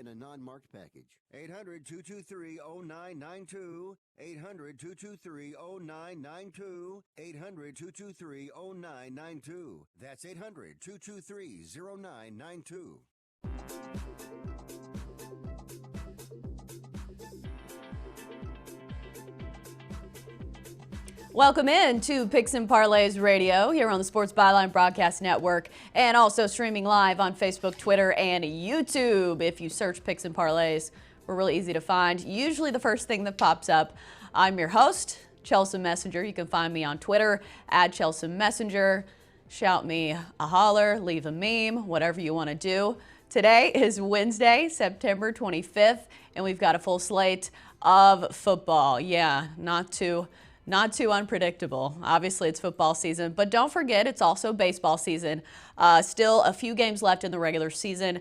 in a non-marked package. 800-223-0992. 800-223-0992. 800-223-0992. That's 800-223-0992. Welcome in to Picks and Parlays Radio here on the Sports Byline Broadcast Network and also streaming live on Facebook, Twitter, and YouTube. If you search Picks and Parlays, we're really easy to find. Usually the first thing that pops up. I'm your host, Chelsa Messinger. You can find me on Twitter at Chelsa Messinger. Shout me a holler, leave a meme, whatever you want to do. Today is Wednesday, September 25th, and we've got a full slate of football. Yeah, not too unpredictable. Obviously, it's football season, but don't forget it's also baseball season. Still a few games left in the regular season.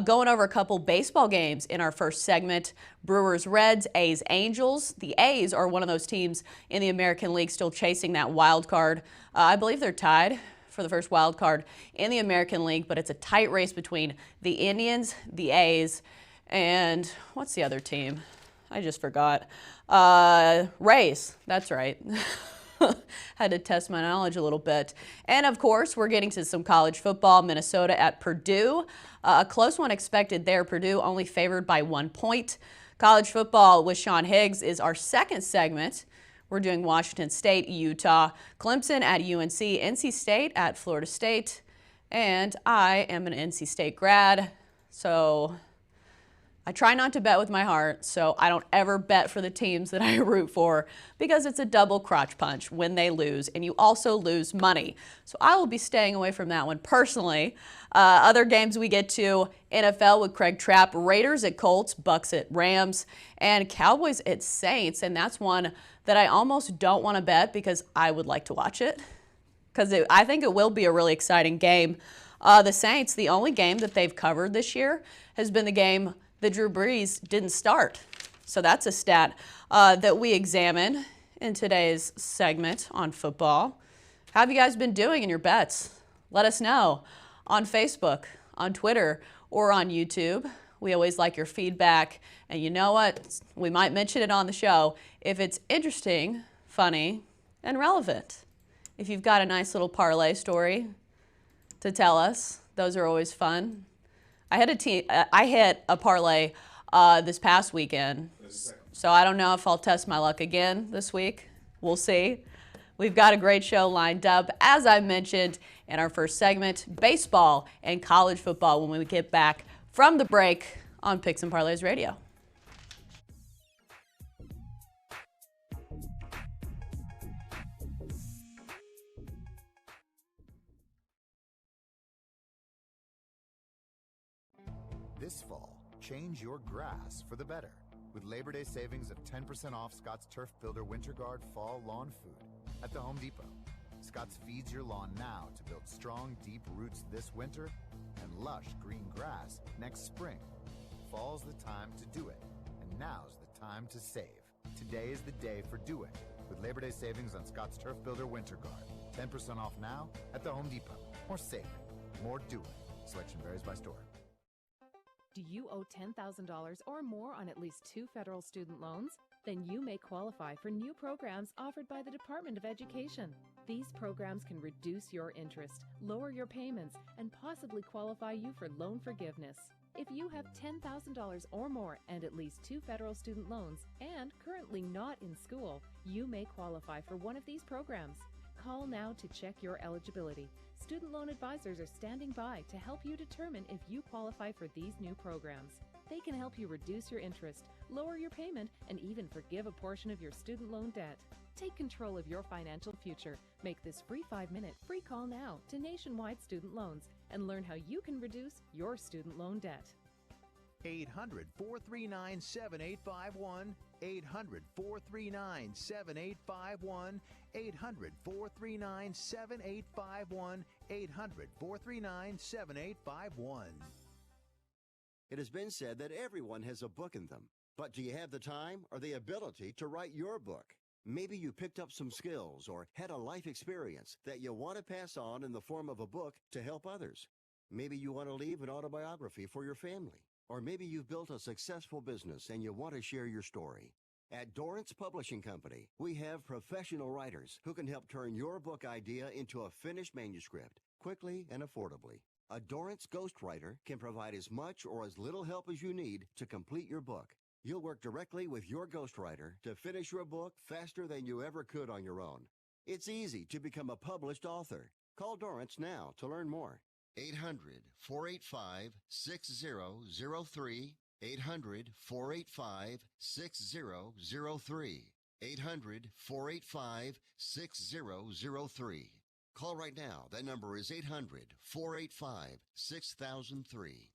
Going over a couple baseball games in our first segment. Brewers, Reds, A's, Angels. The A's are one of those teams in the American League still chasing that wild card. I believe they're tied for the first wild card in the American League, but it's a tight race between the Indians, the A's, and what's the other team? I just forgot. Rays, that's right. Had to test my knowledge a little bit. And of course, we're getting to some college football. Minnesota at Purdue. A close one expected there. Purdue only favored by 1 point. College football with Sean Higgs is our second segment. We're doing Washington State, Utah, Clemson at UNC, NC State at Florida State. And I am an NC State grad, so I try not to bet with my heart, so I don't ever bet for the teams that I root for because it's a double crotch punch when they lose, and you also lose money. So I will be staying away from that one personally. Other games we get to, NFL with Craig Trapp, Raiders at Colts, Bucks at Rams, and Cowboys at Saints, and that's one that I almost don't want to bet because I would like to watch it because I think it will be a really exciting game. The Saints, the only game that they've covered this year has been the game that Drew Brees didn't start. So that's a stat that we examine in today's segment on football. How have you guys been doing in your bets? Let us know on Facebook, on Twitter, or on YouTube. We always like your feedback. And you know what? We might mention it on the show if it's interesting, funny, and relevant. If you've got a nice little parlay story to tell us, those are always fun. I hit a parlay this past weekend, so I don't know if I'll test my luck again this week. We'll see. We've got a great show lined up, as I mentioned in our first segment, baseball and college football when we get back from the break on Picks and Parlays Radio. This fall, change your grass for the better with Labor Day savings of 10% off Scott's Turf Builder Winter Guard Fall Lawn Food at the Home Depot. Scott's feeds your lawn now to build strong, deep roots this winter and lush green grass next spring. Fall's the time to do it, and now's the time to save. Today is the day for Do It with Labor Day savings on Scott's Turf Builder Winter Guard. 10% off now at the Home Depot. More save it, more do it. Selection varies by store. Do you owe $10,000 or more on at least 2 federal student loans? Then you may qualify for new programs offered by the Department of Education. These programs can reduce your interest, lower your payments, and possibly qualify you for loan forgiveness. If you have $10,000 or more and at least 2 federal student loans and currently not in school, you may qualify for one of these programs. Call now to check your eligibility. Student loan advisors are standing by to help you determine if you qualify for these new programs. They can help you reduce your interest, lower your payment, and even forgive a portion of your student loan debt. Take control of your financial future. Make this free 5-minute free call now to Nationwide Student Loans and learn how you can reduce your student loan debt. 800-439-7851, 800-439-7851, 800-439-7851, 800-439-7851. It has been said that everyone has a book in them. But do you have the time or the ability to write your book? Maybe you picked up some skills or had a life experience that you want to pass on in the form of a book to help others. Maybe you want to leave an autobiography for your family. Or maybe you've built a successful business and you want to share your story. At Dorrance Publishing Company, we have professional writers who can help turn your book idea into a finished manuscript quickly and affordably. A Dorrance ghostwriter can provide as much or as little help as you need to complete your book. You'll work directly with your ghostwriter to finish your book faster than you ever could on your own. It's easy to become a published author. Call Dorrance now to learn more. 800-485-6003. 800-485-6003. 800-485-6003. Call right now. That number is 800-485-6003.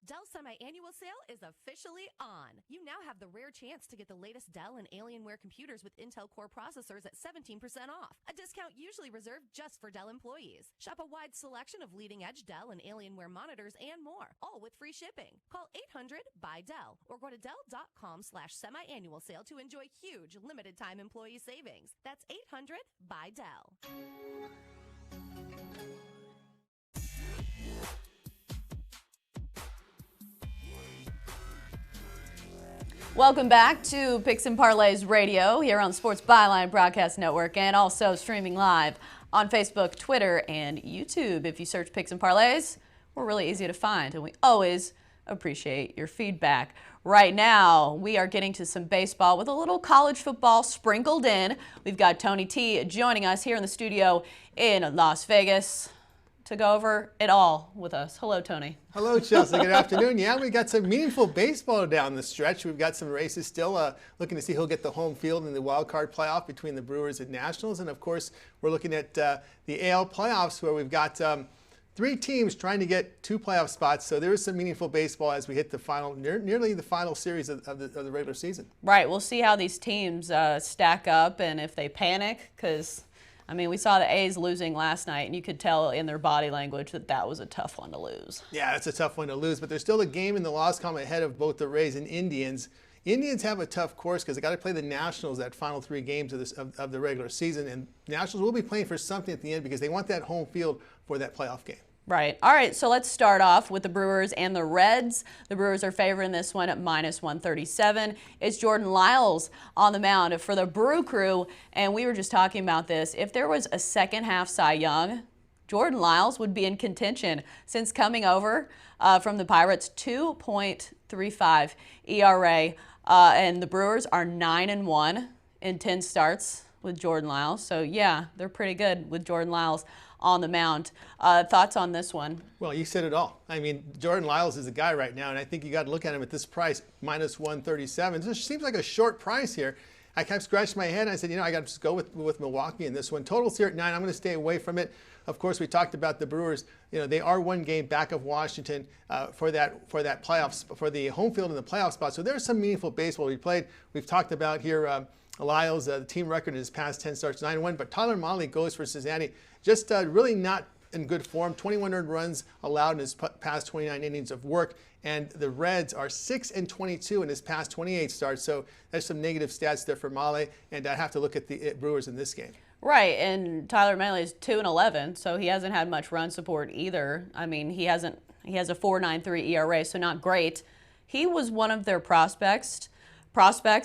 Dell Semi-Annual Sale is officially on. You now have the rare chance to get the latest Dell and Alienware computers with Intel Core processors at 17% off. A discount usually reserved just for Dell employees. Shop a wide selection of leading-edge Dell and Alienware monitors and more, all with free shipping. Call 800-BUY-DELL or go to Dell.com/semi-annual sale to enjoy huge limited-time employee savings. That's 800-BUY-DELL. Welcome back to Picks and Parlays Radio here on the Sports Byline Broadcast Network and also streaming live on Facebook, Twitter, and YouTube. If you search Picks and Parlays, we're really easy to find, and we always appreciate your feedback. Right now, we are getting to some baseball with a little college football sprinkled in. We've got Tony T joining us here in the studio in Las Vegas to go over it all with us. Hello, Tony. Hello, Chelsa. Good afternoon. Yeah, we got some meaningful baseball down the stretch. We've got some races still, looking to see who'll get the home field in the wild card playoff between the Brewers and Nationals. And, of course, we're looking at the AL playoffs where we've got 3 teams trying to get 2 playoff spots. So there is some meaningful baseball as we hit the final, nearly the final series of the regular season. Right. We'll see how these teams stack up and if they panic because – I mean, we saw the A's losing last night, and you could tell in their body language that that was a tough one to lose. Yeah, it's a tough one to lose, but there's still a game in the loss column ahead of both the Rays and Indians. Indians have a tough course because they got to play the Nationals that final 3 games of the regular season, and Nationals will be playing for something at the end because they want that home field for that playoff game. Right. All right, so let's start off with the Brewers and the Reds. The Brewers are favored in this one at -137. It's Jordan Lyles on the mound for the Brew Crew, and we were just talking about this. If there was a second-half Cy Young, Jordan Lyles would be in contention since coming over from the Pirates, 2.35 ERA, and the Brewers are 9-1 in 10 starts with Jordan Lyles. So, yeah, they're pretty good with Jordan Lyles on the mound. Thoughts on this one? Well, you said it all. I mean, Jordan Lyles is a guy right now, and I think you got to look at him at this price, -137. It just seems like a short price here. I kept scratching my head, and I said, I got to just go with Milwaukee in this one. Totals here at 9. I'm going to stay away from it. Of course, we talked about the Brewers. They are 1 game back of Washington for that playoffs, for the home field in the playoff spot. So there's some meaningful baseball we played. We've talked about here Lyles, the team record in his past 10 starts, 9-1. But Tyler Mahle goes for Cincinnati. Just really not in good form. 21 earned runs allowed in his past 29 innings of work. And the Reds are 6-22 in his past 28 starts. So there's some negative stats there for Mahle. And I have to look at the Brewers in this game. Right, and Tyler Mahle is 2-11, so he hasn't had much run support either. I mean, he has a 4.93 ERA, so not great. He was one of their prospects,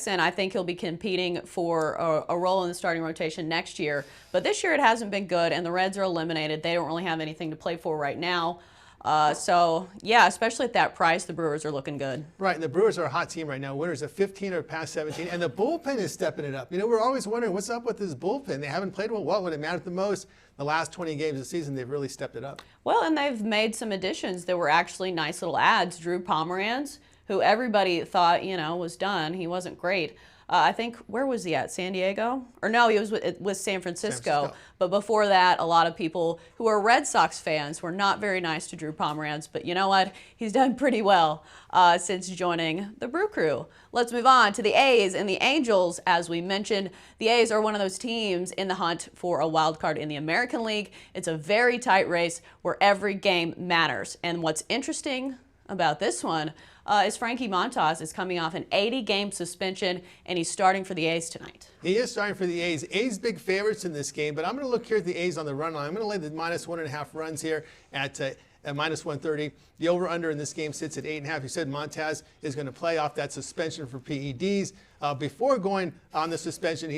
and I think he'll be competing for a role in the starting rotation next year. But this year it hasn't been good, and the Reds are eliminated. They don't really have anything to play for right now. So, yeah, especially at that price, the Brewers are looking good. Right, and the Brewers are a hot team right now. Winners of 15 or past 17, and the bullpen is stepping it up. We're always wondering what's up with this bullpen. They haven't played well. What would it matter the most? The last 20 games of the season, they've really stepped it up. Well, and they've made some additions that were actually nice little adds. Drew Pomeranz, who everybody thought, was done. He wasn't great. I think, where was he at? San Diego? Or no, he was with San Francisco. But before that, a lot of people who are Red Sox fans were not very nice to Drew Pomeranz. But you know what? He's done pretty well since joining the Brew Crew. Let's move on to the A's and the Angels. As we mentioned, the A's are one of those teams in the hunt for a wild card in the American League. It's a very tight race where every game matters. And what's interesting about this one is Frankie Montas is coming off an 80-game suspension, and he's starting for the A's tonight. He is starting for the A's. A's big favorites in this game, but I'm going to look here at the A's on the run line. I'm going to lay the -1.5 runs here at at minus 130. The over-under in this game sits at 8.5. You said Montez is going to play off that suspension for PEDs. Before going on the suspension,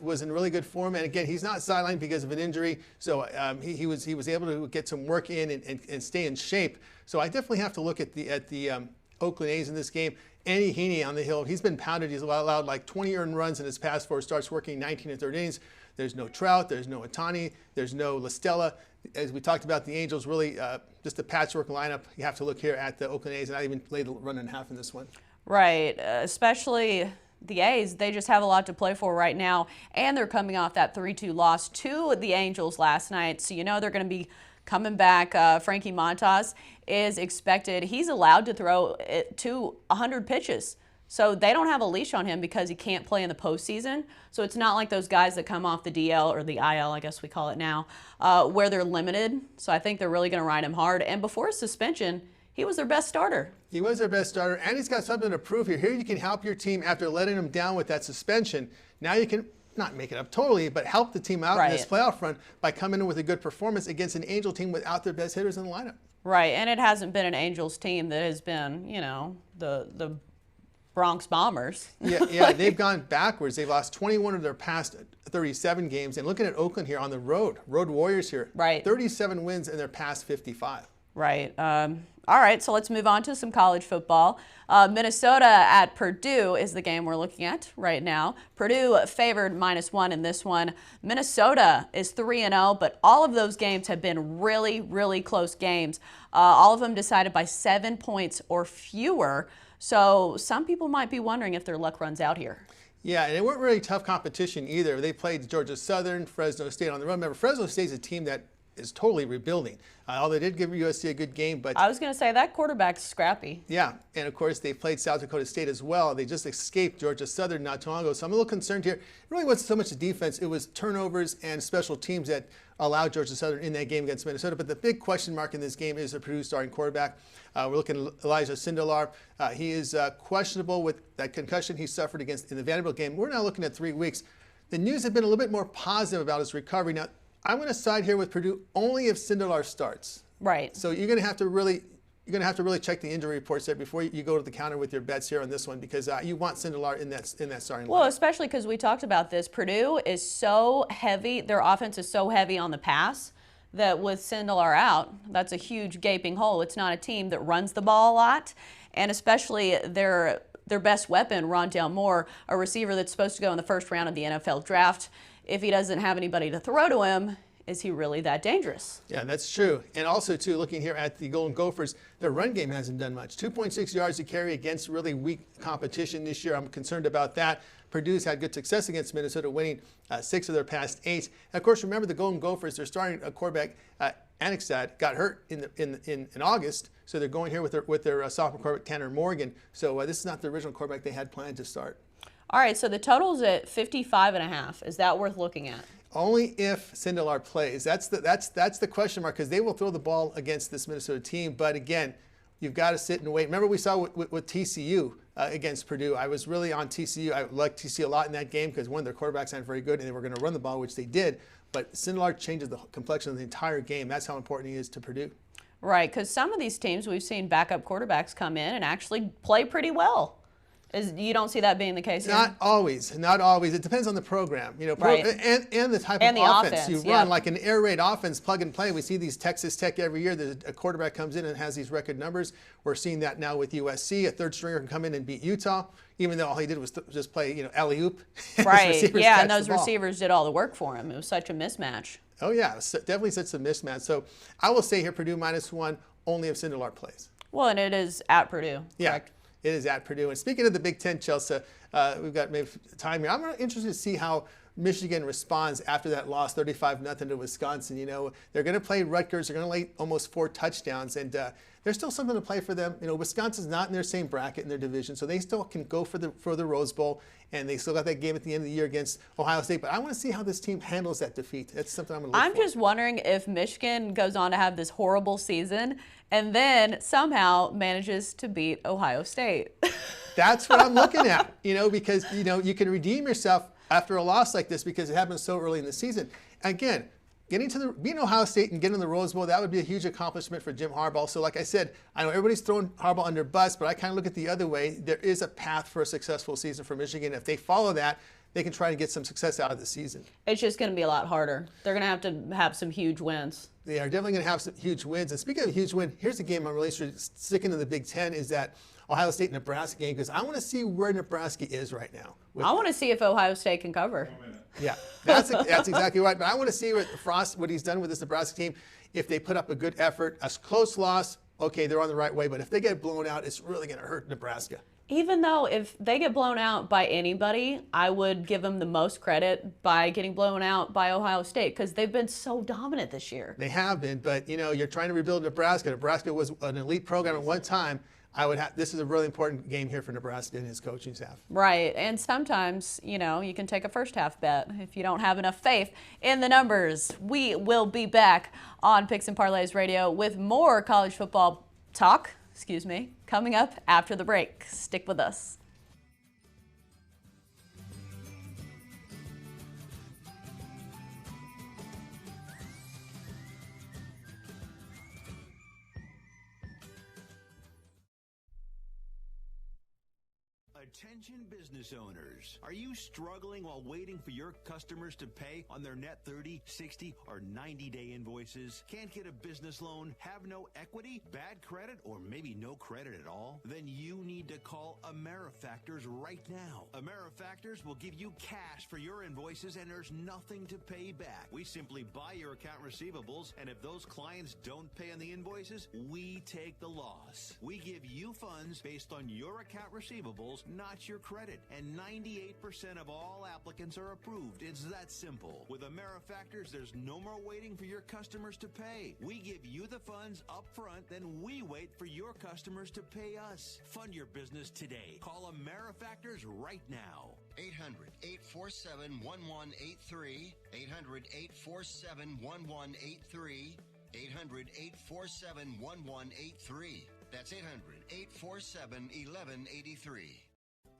was in really good form. And again, he's not sidelined because of an injury, so he was able to get some work in and stay in shape. So I definitely have to look at the Oakland A's in this game. Andy Heaney on the hill, he's been pounded. He's allowed like 20 earned runs in his past 4 starts, working 19 and 30 innings. There's no Trout, there's no Ohtani, there's no La Stella. As we talked about, the Angels really just a patchwork lineup. You have to look here at the Oakland A's, and I even laid a run and a half in this one. Right, especially the A's. They just have a lot to play for right now, and they're coming off that 3-2 loss to the Angels last night. So you know they're going to be coming back. Frankie Montas is expected. He's allowed to throw it to 100 pitches. So they don't have a leash on him because he can't play in the postseason. So it's not like those guys that come off the DL or the IL, I guess we call it now, where they're limited. So I think they're really going to ride him hard. And before his suspension, he was their best starter. He was their best starter, and he's got something to prove here. Here you can help your team after letting them down with that suspension. Now you can not make it up totally, but help the team out in this playoff run by coming in with a good performance against an Angel team without their best hitters in the lineup. Right, and it hasn't been an Angels team that has been, you know, the Bronx Bombers. Yeah, they've gone backwards. They've lost 21 of their past 37 games. And looking at Oakland here on the road Warriors here, 37 wins in their past 55. Right. All right, so let's move on to some college football. Minnesota at Purdue is the game we're looking at right now. Purdue favored -1 in this one. Minnesota is 3-0, but all of those games have been really, really close games. All of them decided by 7 points or fewer. So some people might be wondering if their luck runs out here. Yeah, and it weren't really tough competition either. They played Georgia Southern, Fresno State on the road. Remember, Fresno State's a team that is totally rebuilding. Although they did give USC a good game, but I was going to say that quarterback's scrappy. Yeah, and of course they played South Dakota State as well. They just escaped Georgia Southern not too long ago, so I'm a little concerned here. It really wasn't so much the defense; it was turnovers and special teams that allowed Georgia Southern in that game against Minnesota. But the big question mark in this game is the Purdue starting quarterback. We're looking at Elijah Sindelar. He is questionable with that concussion he suffered in the Vanderbilt game. We're now looking at 3 weeks. The news has been a little bit more positive about his recovery. Now, I'm going to side here with Purdue only if Sindelar starts. Right. So you're going to have to really check the injury reports there before you go to the counter with your bets here on this one, because you want Sindelar in that starting lineup. Well, especially because we talked about this. Purdue is so heavy. Their offense is so heavy on the pass that with Sindelar out, that's a huge gaping hole. It's not a team that runs the ball a lot, and especially their best weapon, Rondale Moore, a receiver that's supposed to go in the first round of the NFL draft. If he doesn't have anybody to throw to him, is he really that dangerous? Yeah, that's true. And also, too, looking here at the Golden Gophers, their run game hasn't done much. 2.6 yards to carry against really weak competition this year. I'm concerned about that. Purdue's had good success against Minnesota, winning 6 of their past 8. And of course, remember the Golden Gophers, they're starting a quarterback, Anixstad, got hurt in August. So they're going here with their sophomore quarterback, Tanner Morgan. So this is not the original quarterback they had planned to start. All right, so the total's at 55.5. Is that worth looking at? Only if Sindelar plays. That's the question mark, because they will throw the ball against this Minnesota team. But again, you've got to sit and wait. Remember we saw with TCU against Purdue. I was really on TCU. I liked TCU a lot in that game because one of their quarterbacks aren't very good, and they were going to run the ball, which they did. But Sindelar changes the complexion of the entire game. That's how important he is to Purdue. Right, because some of these teams we've seen backup quarterbacks come in and actually play pretty well. You don't see that being the case here? Not always. It depends on the program, Right. and the type of offense you run. Like an air raid offense, plug and play. We see these Texas Tech every year. There's a quarterback comes in and has these record numbers. We're seeing that now with USC. A third stringer can come in and beat Utah, even though all he did was just play, alley-oop. Right. Yeah, and those receivers did all the work for him. It was such a mismatch. Oh yeah, definitely such a mismatch. So I will say here, Purdue -1 only if Sindelar plays. Well, and it is at Purdue. Yeah. Correct? It is at Purdue. And speaking of the Big Ten, Chelsa, we've got maybe time here. I'm interested to see how Michigan responds after that loss, 35-0 to Wisconsin. They're going to play Rutgers. They're going to lay almost 4 touchdowns, and there's still something to play for them. Wisconsin's not in their same bracket in their division, so they still can go for the Rose Bowl, and they still got that game at the end of the year against Ohio State. But I want to see how this team handles that defeat. That's something I'm going to look for. I'm just wondering if Michigan goes on to have this horrible season and then somehow manages to beat Ohio State. That's what I'm looking at, because, you can redeem yourself after a loss like this because it happens so early in the season. Again, beating Ohio State and getting to the Rose Bowl, that would be a huge accomplishment for Jim Harbaugh. So like I said, I know everybody's throwing Harbaugh under bus, but I kind of look at the other way. There is a path for a successful season for Michigan. If they follow that, they can try to get some success out of the season. It's just going to be a lot harder. They're going to have some huge wins. They are definitely going to have some huge wins. And speaking of a huge win, here's a game I'm really sticking to the Big Ten, is that Ohio State-Nebraska game, because I want to see where Nebraska is right now. I want to see if Ohio State can cover. Yeah, that's exactly right. But I want to see what he's done with this Nebraska team. If they put up a good effort, a close loss, okay, they're on the right way. But if they get blown out, it's really going to hurt Nebraska. Even though if they get blown out by anybody, I would give them the most credit by getting blown out by Ohio State, because they've been so dominant this year. They have been, but you're trying to rebuild Nebraska. Nebraska was an elite program at one time. This is a really important game here for Nebraska and his coaching staff. Right, and sometimes, you can take a first half bet if you don't have enough faith in the numbers. We will be back on Picks and Parlays Radio with more college football talk, coming up after the break. Stick with us. Attention business owners. Are you struggling while waiting for your customers to pay on their net 30, 60, or 90-day invoices? Can't get a business loan? Have no equity? Bad credit? Or maybe no credit at all? Then you need to call AmeriFactors right now. AmeriFactors will give you cash for your invoices, and there's nothing to pay back. We simply buy your account receivables, and if those clients don't pay on the invoices, we take the loss. We give you funds based on your account receivables, not your credit, and 98% of all applicants are approved. It's that simple. With AmeriFactors, there's no more waiting for your customers to pay. We give you the funds up front, then we wait for your customers to pay us. Fund your business today. Call AmeriFactors right now. 800-847-1183. 800-847-1183. 800-847-1183. That's 800-847-1183.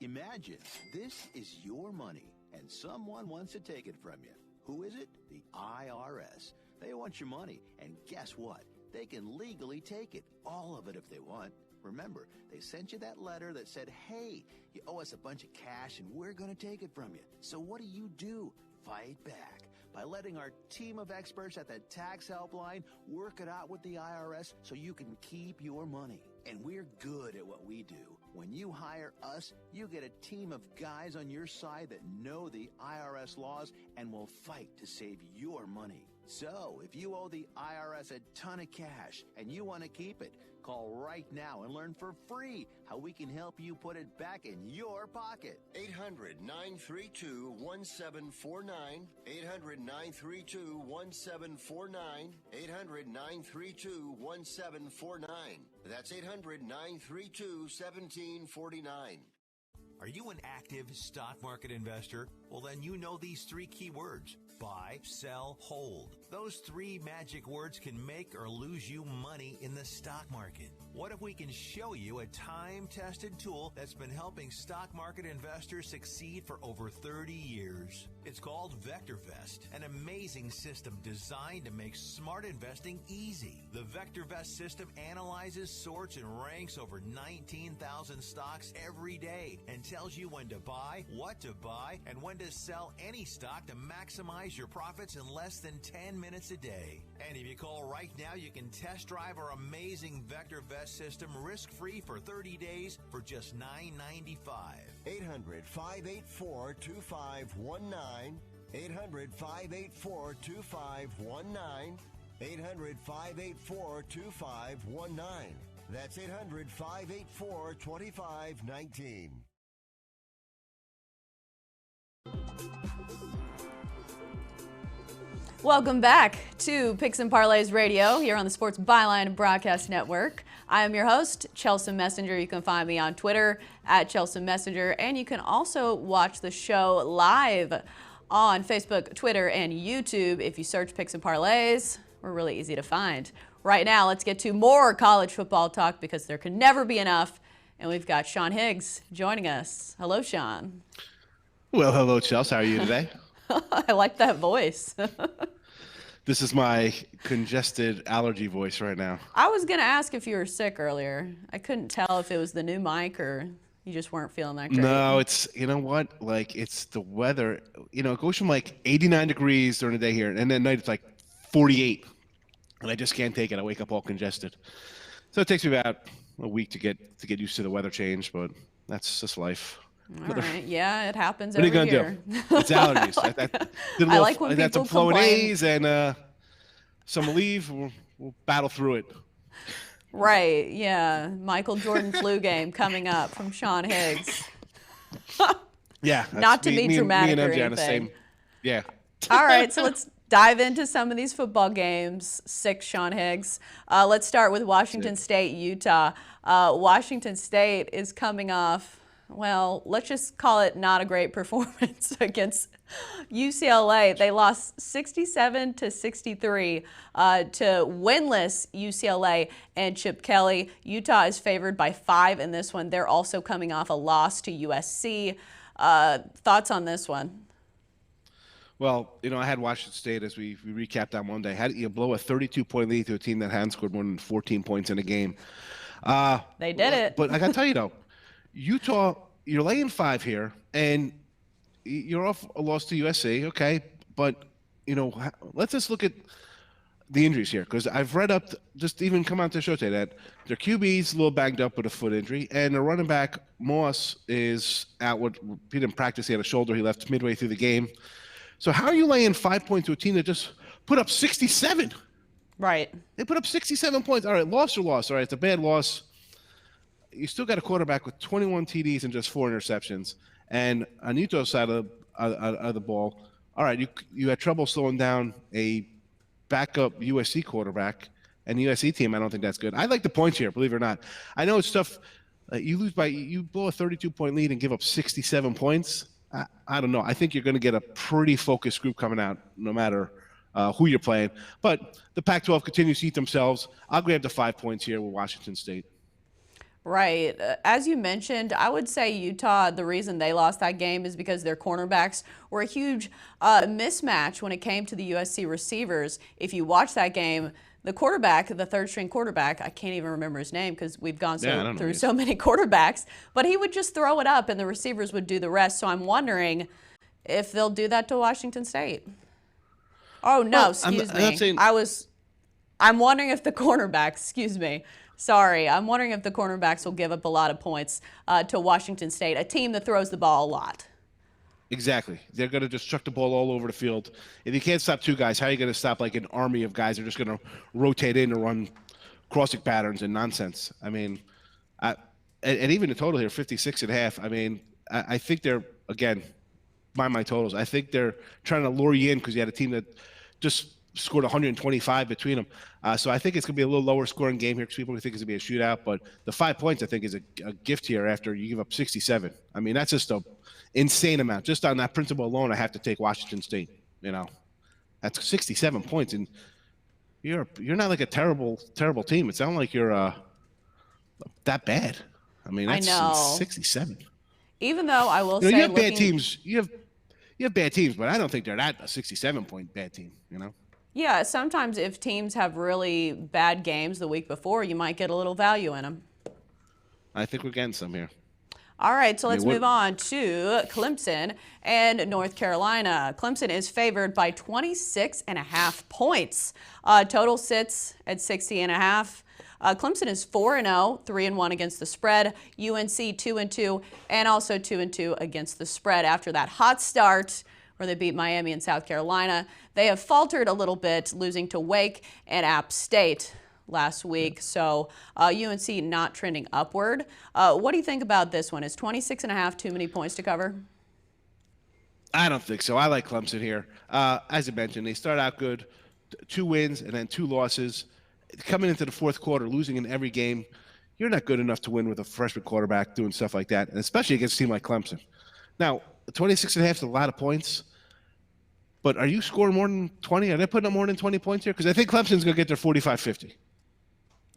Imagine this is your money and someone wants to take it from you. Who is it? The IRS. They want your money, and guess what? They can legally take it, all of it if they want. Remember, they sent you that letter that said, hey, you owe us a bunch of cash and we're going to take it from you. So what do? Fight back by letting our team of experts at the tax helpline work it out with the IRS so you can keep your money. And we're good at what we do. When you hire us, you get a team of guys on your side that know the IRS laws and will fight to save your money. So, if you owe the IRS a ton of cash and you want to keep it, call right now and learn for free how we can help you put it back in your pocket. 800-932-1749. 800-932-1749. 800-932-1749. That's 800-932-1749. Are you an active stock market investor? Well, then you know these three key words: buy, sell, hold. Those three magic words can make or lose you money in the stock market. What if we can show you a time-tested tool that's been helping stock market investors succeed for over 30 years? It's called VectorVest, an amazing system designed to make smart investing easy. The VectorVest system analyzes, sorts, and ranks over 19,000 stocks every day and tells you when to buy, what to buy, and when to sell any stock to maximize your profits in less than 10 minutes a day. And if you call right now, you can test drive our amazing VectorVest system risk-free for 30 days for just $9.95. 800-584-2519. 800-584-2519. 800-584-2519. That's 800-584-2519. Welcome back to Picks and Parlays Radio here on the Sports Byline Broadcast Network. I am your host, Chelsa Messinger. You can find me on Twitter at Chelsa Messinger, and you can also watch the show live on Facebook, Twitter, and YouTube. If you search Picks and Parlays, we're really easy to find. Right now, let's get to more college football talk because there can never be enough, and we've got Sean Higgs joining us. Hello, Sean. Well, hello, Chelsea. How are you today? I like that voice. This is my congested allergy voice right now. I was going to ask if you were sick earlier. I couldn't tell if it was the new mic or you just weren't feeling that great. No, it's, you know what? Like, it's the weather. You know, it goes from like 89 degrees during the day here, and then at night it's like 48. And I just can't take it. I wake up all congested. So it takes me about a week to get used to the weather change, but that's just life. All right. Yeah, it happens What are every you year. gonna do? It's allergies. I like when that's people some flowing complain. A's and some leave. We'll battle through it. Right, yeah. Michael Jordan flu game coming up from Sean Higgs. Yeah. Not to be dramatic me and or MJ on the anything. same. Yeah. All right, so let's dive into some of these football games. 6, Sean Higgs. Let's start with Washington State, Utah. Washington State is coming off, well, let's just call it not a great performance against UCLA. They lost 67-63 to winless UCLA and Chip Kelly. Utah is favored by 5 in this one. They're also coming off a loss to USC. Thoughts on this one? Well, you know, I had Washington State as we recapped on Monday. How do you blow a 32-point lead to a team that hadn't scored more than 14 points in a game? They did it. But I got to tell you, though, Utah, you're laying 5 here, and you're off a loss to USC, okay? But, you know, let's just look at the injuries here, because I've read up, just even come out to show today, that their QB's a little banged up with a foot injury, and their running back, Moss, is out with, he didn't practice, he had a shoulder, he left midway through the game. So how are you laying 5 points to a team that just put up 67? Right. They put up 67 points. All right, loss or loss. All right, it's a bad loss. You still got a quarterback with 21 TDs and just 4 interceptions. And on Utah's side of the ball, all right, you had trouble slowing down a backup USC quarterback, and the USC team, I don't think that's good. I like the points here, believe it or not. I know it's tough. You blow a 32-point lead and give up 67 points. I don't know. I think you're going to get a pretty focused group coming out no matter who you're playing. But the Pac-12 continues to eat themselves. I'll grab the 5 points here with Washington State. Right. As you mentioned, I would say Utah, the reason they lost that game is because their cornerbacks were a huge mismatch when it came to the USC receivers. If you watch that game, the quarterback, the third-string quarterback, I can't even remember his name because we've gone through so many quarterbacks, but he would just throw it up and the receivers would do the rest. So I'm wondering if they'll do that to Washington State. Oh, no, Well, excuse I'm me. not saying- I'm wondering if the cornerbacks, excuse me. Sorry, I'm wondering if the cornerbacks will give up a lot of points to Washington State, a team that throws the ball a lot. Exactly. They're going to just chuck the ball all over the field. If you can't stop 2 guys, how are you going to stop like an army of guys that are just going to rotate in and run crossing patterns and nonsense? I mean, and even the total here, 56.5. I mean, I think they're, again, by my totals, I think they're trying to lure you in because you had a team that just scored 125 between them. So I think it's going to be a little lower scoring game here because people think it's going to be a shootout. But the 5 points, I think, is a gift here after you give up 67. I mean, that's just a insane amount. Just on that principle alone, I have to take Washington State. You know, that's 67 points, and you're not like a terrible team. It's not like you're that bad. I mean, that's I know. 67. Even though I will say, you have bad teams. You have bad teams, but I don't think they're that a 67-point bad team. You know. Yeah, sometimes if teams have really bad games the week before, you might get a little value in them. I think we're getting some here. All right, so let's move on to Clemson and North Carolina. Clemson is favored by 26.5 points. Total sits at 60.5. Clemson is 4-0, 3-1 against the spread. UNC 2-2, and also 2-2 against the spread after that hot start where they beat Miami and South Carolina. They have faltered a little bit, losing to Wake and App State last week. So UNC not trending upward. What do you think about this one? Is 26.5 too many points to cover? I don't think so. I like Clemson here. As I mentioned, they start out good, 2 wins and then 2 losses. Coming into the fourth quarter, losing in every game, you're not good enough to win with a freshman quarterback doing stuff like that, and especially against a team like Clemson. Now, 26.5 is a lot of points, but are you scoring more than 20? Are they putting up more than 20 points here? Because I think Clemson's going to get their 45-50.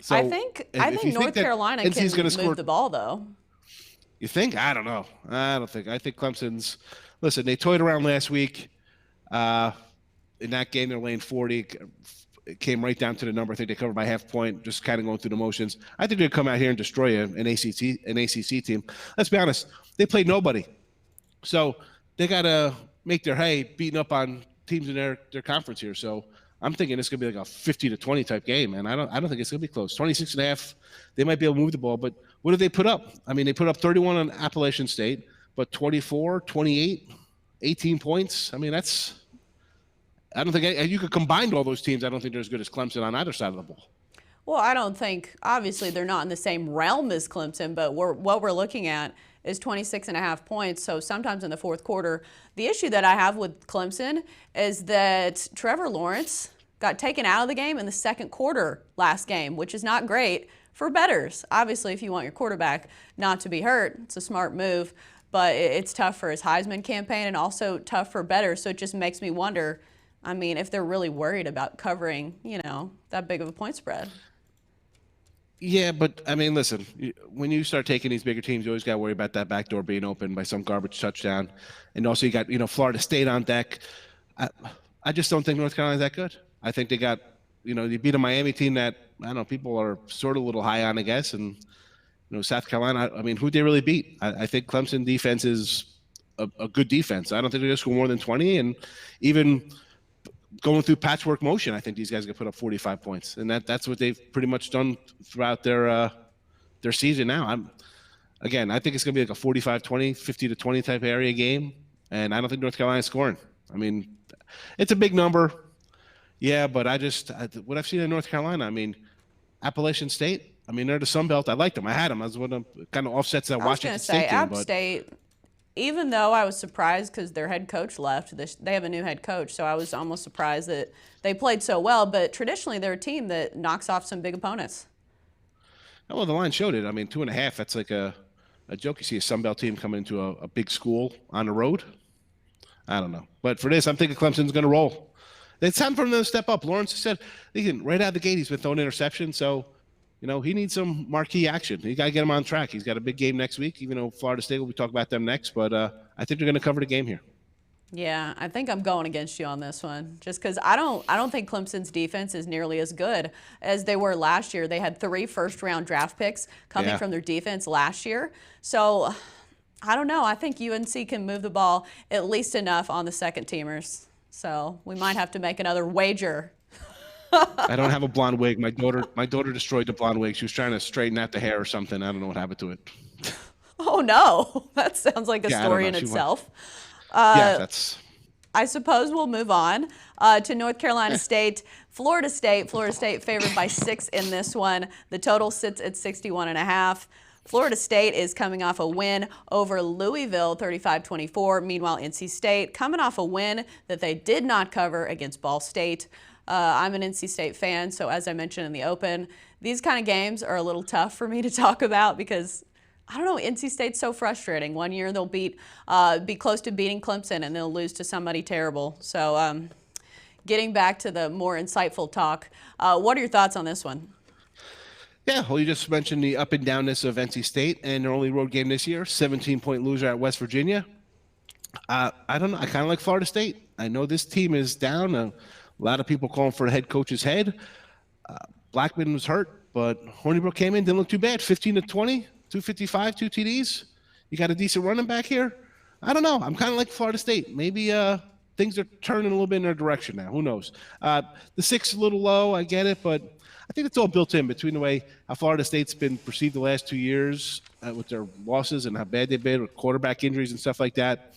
So I think North Carolina can move the ball, though. You think? I don't know. I don't think. I think Clemson's – listen, they toyed around last week. in that game, they're laying 40. It came right down to the number. I think they covered by half point, just kind of going through the motions. I think they'd come out here and destroy an ACC team. Let's be honest. They played nobody. So they got to make their hay beating up on teams in their conference here. So I'm thinking it's going to be like a 50-20 type game, and I don't think it's going to be close. 26.5, they might be able to move the ball, but what did they put up? I mean, they put up 31 on Appalachian State, but 24, 28, 18 points. I mean, I don't think you could combine all those teams. I don't think they're as good as Clemson on either side of the ball. Well, I don't think, obviously they're not in the same realm as Clemson, but what we're looking at is 26.5 points. So sometimes in the fourth quarter, the issue that I have with Clemson is that Trevor Lawrence got taken out of the game in the second quarter last game, which is not great for bettors. Obviously, if you want your quarterback not to be hurt, it's a smart move, but it's tough for his Heisman campaign and also tough for bettors. So it just makes me wonder, I mean, if they're really worried about covering, that big of a point spread. Yeah, but I mean, listen, when you start taking these bigger teams, you always got to worry about that back door being open by some garbage touchdown. And also you got, Florida State on deck. I just don't think North Carolina's that good. I think they got, they beat a Miami team that, I don't know, people are sort of a little high on, I guess. And, South Carolina, I mean, who'd they really beat? I think Clemson defense is a good defense. I don't think they're going to score more than 20. And even going through patchwork motion, I think these guys can put up 45 points, and that's what they've pretty much done throughout their season. Now, I think it's going to be like a 45-20, 50-20 type area game, and I don't think North Carolina's scoring. I mean, it's a big number, yeah, but what I've seen in North Carolina, I mean, Appalachian State, I mean, they're the Sun Belt. I like them. I had them. I was one of them, kind of offsets that Washington State game. App State. Even though I was surprised because their head coach left, they have a new head coach, so I was almost surprised that they played so well. But traditionally, they're a team that knocks off some big opponents. Well, the line showed it. I mean, 2.5, that's like a joke. You see a Sun Belt team coming into a big school on the road. I don't know. But for this, I'm thinking Clemson's going to roll. It's time for them to step up. Lawrence said, right out of the gate, he's been throwing interceptions, so he needs some marquee action. You got to get him on track. He's got a big game next week, even though Florida State will be talking about them next. But I think they're going to cover the game here. Yeah, I think I'm going against you on this one, just because I don't think Clemson's defense is nearly as good as they were last year. They had 3 first-round draft picks coming from their defense last year. So I don't know. I think UNC can move the ball at least enough on the second-teamers. So we might have to make another wager. I don't have a blonde wig. My daughter destroyed the blonde wig. She was trying to straighten out the hair or something. I don't know what happened to it. Oh, no. That sounds like a story in itself. That's... I suppose we'll move on to North Carolina State. Florida State favored by 6 in this one. The total sits at 61.5. Florida State is coming off a win over Louisville, 35-24. Meanwhile, NC State coming off a win that they did not cover against Ball State. I'm an NC State fan, so as I mentioned in the open, these kind of games are a little tough for me to talk about because, I don't know, NC State's so frustrating. One year they'll be close to beating Clemson and they'll lose to somebody terrible. So getting back to the more insightful talk, what are your thoughts on this one? Yeah, well, you just mentioned the up and downness of NC State and their only road game this year, 17-point loser at West Virginia. I don't know. I kind of like Florida State. I know this team is down. A lot of people calling for the head coach's head. Blackman was hurt, but Hornibrook came in, didn't look too bad. 15-20, 255, 2 TDs. You got a decent running back here. I don't know. I'm kind of like Florida State. Maybe things are turning a little bit in their direction now. Who knows? The 6 is a little low. I get it, but I think it's all built in between the way how Florida State's been perceived the last 2 years with their losses and how bad they've been with quarterback injuries and stuff like that.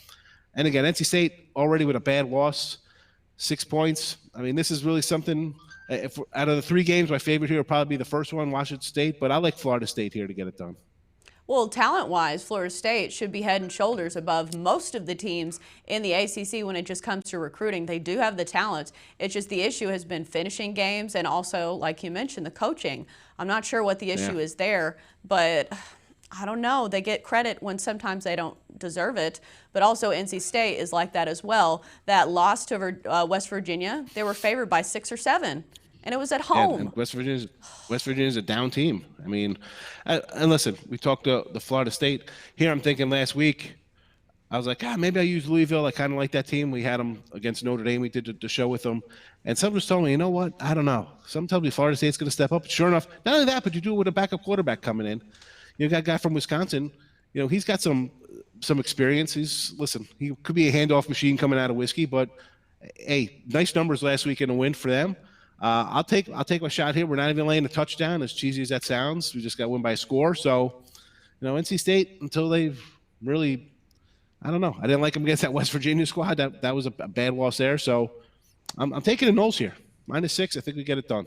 And again, NC State already with a bad loss, 6 points. I mean, this is really something. If out of the 3 games, my favorite here will probably be the first one, Washington State, but I like Florida State here to get it done. Well, talent-wise, Florida State should be head and shoulders above most of the teams in the ACC when it just comes to recruiting. They do have the talent. It's just the issue has been finishing games and also, like you mentioned, the coaching. I'm not sure what the issue is there, but I don't know. They get credit when sometimes they don't deserve it. But also NC State is like that as well. That loss to West Virginia, they were favored by 6 or 7. And it was at home. And West Virginia's a down team. I mean, and listen, we talked to the Florida State. Here I'm thinking last week, I was like, maybe I use Louisville. I kind of like that team. We had them against Notre Dame. We did the show with them. And someone was telling me, you know what? I don't know. Some tells me Florida State's going to step up. Sure enough, not only that, but you do it with a backup quarterback coming in. You got a guy from Wisconsin. He's got some experience. He could be a handoff machine coming out of whiskey, but hey, nice numbers last week in a win for them. I'll take my shot here. We're not even laying a touchdown, as cheesy as that sounds. We just got to win by a score. So, NC State, until they've really, I don't know. I didn't like them against that West Virginia squad. That was a bad loss there. So I'm taking the Noles here. -6. I think we get it done.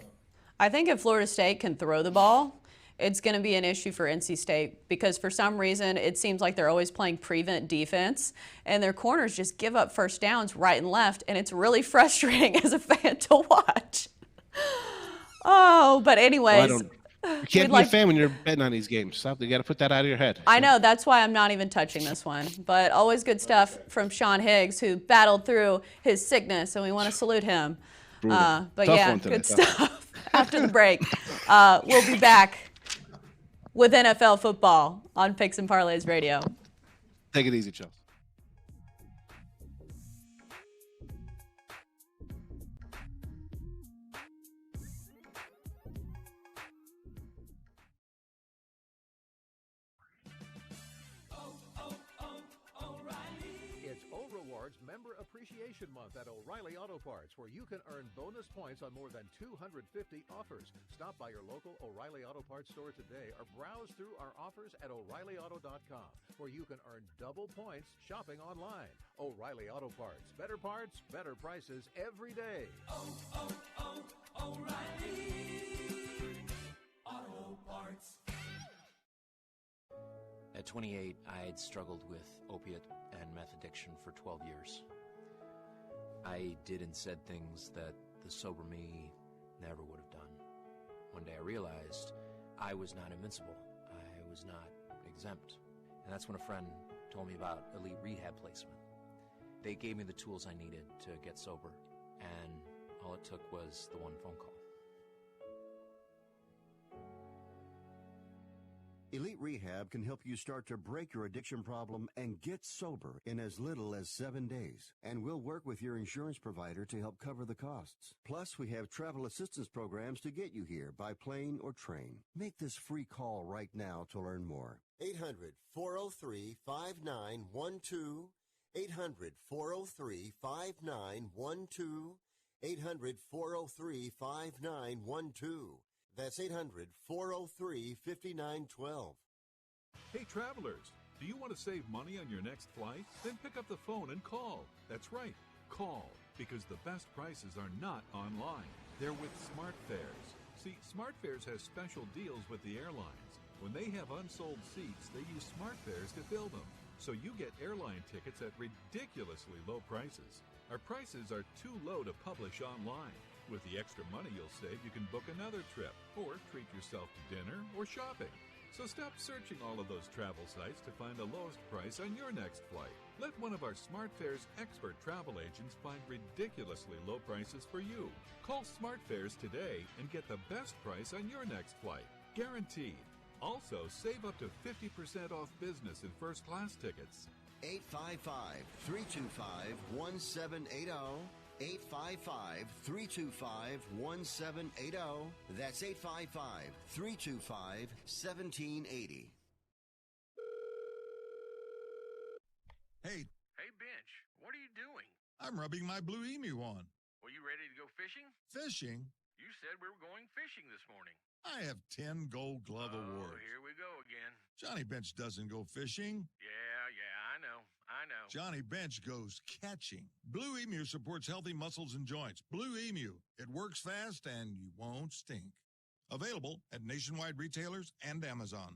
I think if Florida State can throw the ball, it's going to be an issue for NC State because for some reason it seems like they're always playing prevent defense and their corners just give up first downs right and left, and it's really frustrating as a fan to watch. Oh, but anyways. You can't be a fan when you're betting on these games. You got to put that out of your head. I know. That's why I'm not even touching this one. But always good stuff from Sean Higgs, who battled through his sickness, and we want to salute him. But Tough yeah, one today, good stuff. After the break, we'll be back with NFL football on Picks and Parlays Radio. Take it easy, Chelsea. Member Appreciation Month at O'Reilly Auto Parts, where you can earn bonus points on more than 250 offers. Stop by your local O'Reilly Auto Parts store today or browse through our offers at O'ReillyAuto.com, where you can earn double points shopping online. O'Reilly Auto Parts. Better prices every day. O'Reilly Auto Parts. At 28, I had struggled with opiate and meth addiction for 12 years. I did and said things that the sober me never would have done. One day I realized I was not invincible. I was not exempt. And that's when a friend told me about Elite Rehab Placement. They gave me the tools I needed to get sober, and all it took was the one phone call. Elite Rehab can help you start to break your addiction problem and get sober in as little as 7 days. And we'll work with your insurance provider to help cover the costs. Plus, we have travel assistance programs to get you here by plane or train. Make this free call right now to learn more. 800-403-5912. 800-403-5912. 800-403-5912. That's 800-403-5912. Hey travelers, do you want to save money on your next flight? Then pick up the phone and call. That's right, call, because the best prices are not online. They're with SmartFares. See, SmartFares has special deals with the airlines. When they have unsold seats, they use SmartFares to fill them. So you get airline tickets at ridiculously low prices. Our prices are too low to publish online. With the extra money you'll save, you can book another trip, or treat yourself to dinner or shopping. So stop searching all of those travel sites to find the lowest price on your next flight. Let one of our SmartFares expert travel agents find ridiculously low prices for you. Call SmartFares today and get the best price on your next flight. Guaranteed. Also, save up to 50% off business and first class tickets. 855-325-1780. 855-325-1780. That's 855-325-1780. Hey, Bench, what are you doing? I'm rubbing my Blue Emu on. Well, you ready to go fishing? Fishing? You said we were going fishing this morning. I have 10 Gold Glove awards. Oh, here we go again. Johnny Bench doesn't go fishing. Yeah, I know. Johnny Bench goes catching. Blue Emu supports healthy muscles and joints. Blue Emu. It works fast and you won't stink. Available at nationwide retailers and Amazon.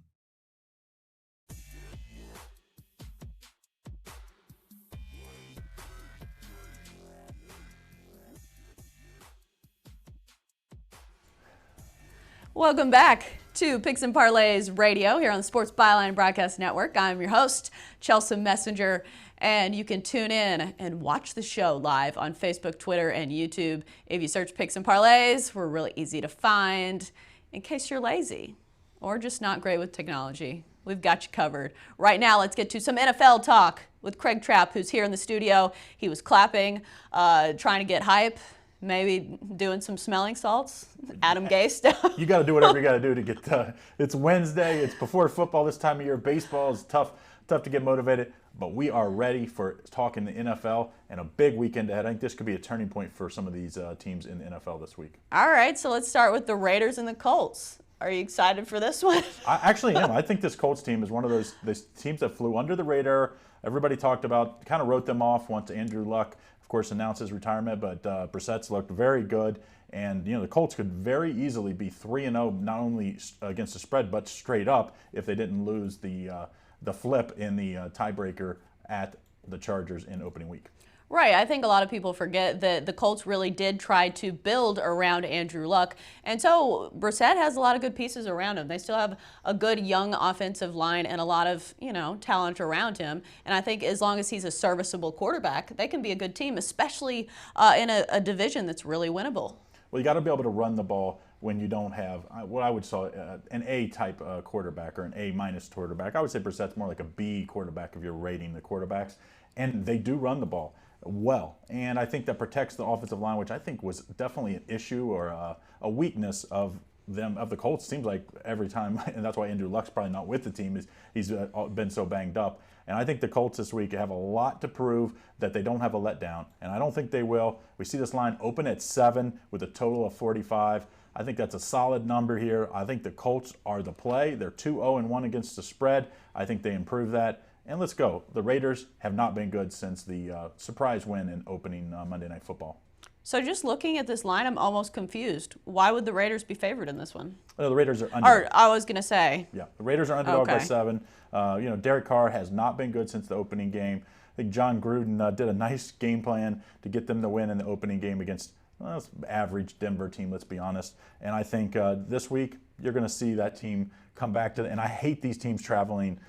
Welcome back to Picks and Parlays Radio here on the Sports Byline Broadcast Network. I'm your host, Chelsa Messinger, and you can tune in and watch the show live on Facebook, Twitter, and YouTube. If you search Picks and Parlays, we're really easy to find in case you're lazy or just not great with technology. we've got you covered. Right now, let's get to some NFL talk with Craig Trapp, who's here in the studio. He was clapping, trying to get hype, maybe doing some smelling salts, Adam Gay stuff. You got to do whatever you got to do to get. It's Wednesday. It's before football this time of year. Baseball is tough to get motivated, but we are ready for talking the NFL and a big weekend ahead. I think this could be a turning point for some of these teams in the NFL this week. All right, so let's start with the Raiders and the Colts. Are you excited for this one? I actually am. I think this Colts team is one of those teams that flew under the radar. Everybody talked about, kind of wrote them off once Andrew Luck, of course, announced his retirement, but Brissett's looked very good. And, the Colts could very easily be 3-0, not only against the spread, but straight up if they didn't lose the flip in the tiebreaker at the Chargers in opening week. Right. I think a lot of people forget that the Colts really did try to build around Andrew Luck. And so Brissett has a lot of good pieces around him. They still have a good young offensive line and a lot of, talent around him. And I think as long as he's a serviceable quarterback, they can be a good team, especially in a division that's really winnable. Well, you got to be able to run the ball when you don't have what I would call an A-type quarterback or an A- quarterback. I would say Brissett's more like a B quarterback if you're rating the quarterbacks. And they do run the ball well. And I think that protects the offensive line, which I think was definitely an issue or a weakness of the Colts. Seems like every time, and that's why Andrew Luck's probably not with the team, is he's been so banged up. And I think the Colts this week have a lot to prove that they don't have a letdown. And I don't think they will. We see this line open at 7 with a total of 45. I think that's a solid number here. I think the Colts are the play. They're 2-0-1 against the spread. I think they improve that. And let's go. The Raiders have not been good since the surprise win in opening Monday Night Football. So just looking at this line, I'm almost confused. Why would the Raiders be favored in this one? The Raiders are underdog. Or I was going to say. Yeah, the Raiders are underdog by 7. Derek Carr has not been good since the opening game. I think John Gruden did a nice game plan to get them to win in the opening game against average Denver team, let's be honest. And I think this week you're going to see that team come back to, and I hate these teams traveling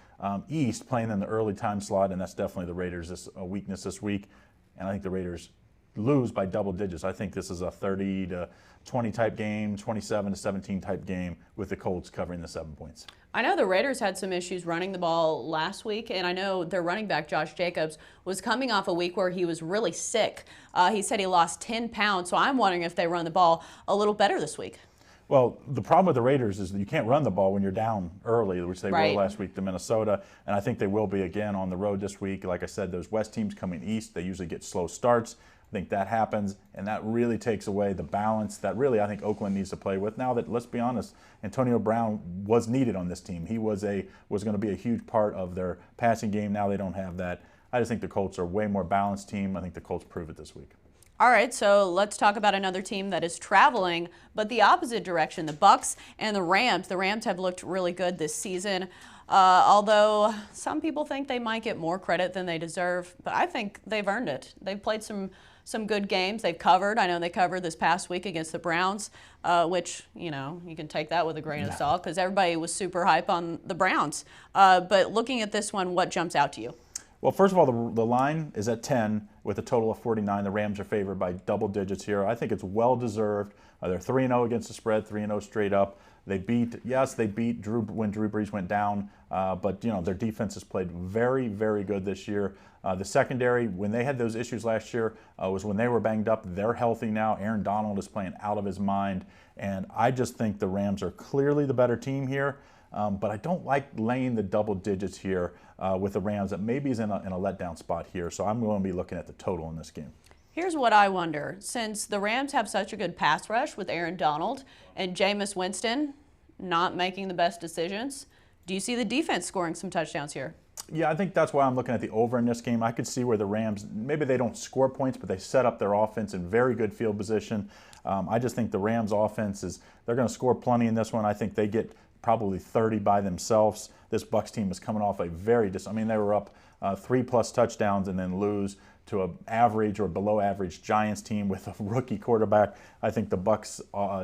east, playing in the early time slot, and that's definitely the Raiders' weakness this week. And I think the Raiders lose by double digits. I think this is a 30-20 type game, 27-17 type game with the Colts covering the 7 points. I know the Raiders had some issues running the ball last week, and I know their running back, Josh Jacobs, was coming off a week where he was really sick. He said he lost 10 pounds, so I'm wondering if they run the ball a little better this week. Well, the problem with the Raiders is that you can't run the ball when you're down early, which they were last week to Minnesota, and I think they will be again on the road this week. Like I said, those West teams coming east, they usually get slow starts. I think that happens, and that really takes away the balance that really I think Oakland needs to play with. Now that, let's be honest, Antonio Brown was needed on this team. He was going to be a huge part of their passing game. Now they don't have that. I just think the Colts are a way more balanced team. I think the Colts prove it this week. All right, so let's talk about another team that is traveling, but the opposite direction, the Bucs and the Rams. The Rams have looked really good this season, although some people think they might get more credit than they deserve, but I think they've earned it. They've played some good games. They've covered. I know they covered this past week against the Browns, which, you can take that with a grain of salt because everybody was super hype on the Browns. But looking at this one, what jumps out to you? Well, first of all, the line is at 10 with a total of 49. The Rams are favored by double digits here. I think it's well-deserved. They're 3-0 against the spread, 3-0 straight up. They beat Drew when Drew Brees went down, but their defense has played very, very good this year. The secondary, when they had those issues last year, was when they were banged up. They're healthy now. Aaron Donald is playing out of his mind, and I just think the Rams are clearly the better team here. But I don't like laying the double digits here with the Rams. That maybe is in a letdown spot here. So I'm going to be looking at the total in this game. Here's what I wonder. Since the Rams have such a good pass rush with Aaron Donald and Jameis Winston not making the best decisions, do you see the defense scoring some touchdowns here? Yeah, I think that's why I'm looking at the over in this game. I could see where the Rams, maybe they don't score points, but they set up their offense in very good field position. I just think the Rams offense they're going to score plenty in this one. I think they get probably 30 by themselves. This Bucs team is coming off they were up 3+ touchdowns and then lose to an average or below average Giants team with a rookie quarterback. I think the Bucs